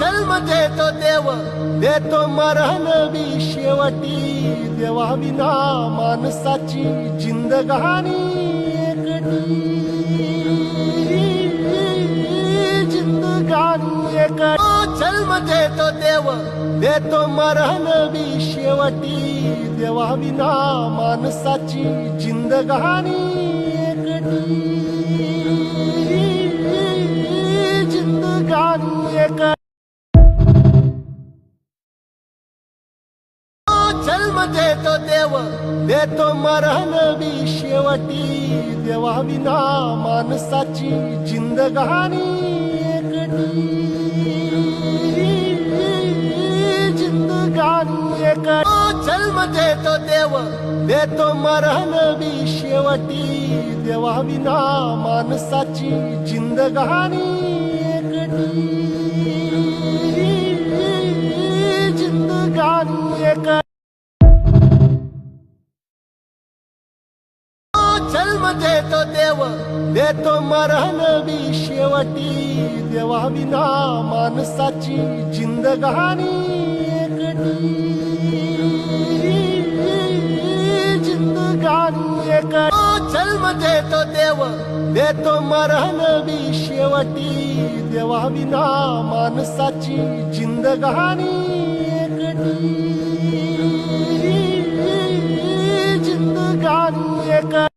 जन्म देतो देव देतो मरण बी शेवटी देवा विना माणसाची जिंदगानी एकटी जिंदगानी एकटी जन्म देतो देव देतो मरण बी शेवटी देवा विना माणसाची जिंदगानी एकटी जिंदगानी एकटी जन्म देतो देव देतो मरण बी शेवटी देवा विना माणसाची जिंदगानी एकटी जिंदगानी एकटी जन्म देतो देव देतो मरण बी शेवटी देवा विना माणसाची जिंदगानी एकटी जिंदगानी एकटी जन्म देतो देव देतो मरण बी शेवटी देवा विना माणसाची जिंदगानी एकटी जिंदगानी एकटी जन्म देतो देव देतो मरण बी शेवटी देवा विना माणसाची जिंदगानी एकटी जिंदगानी एकटी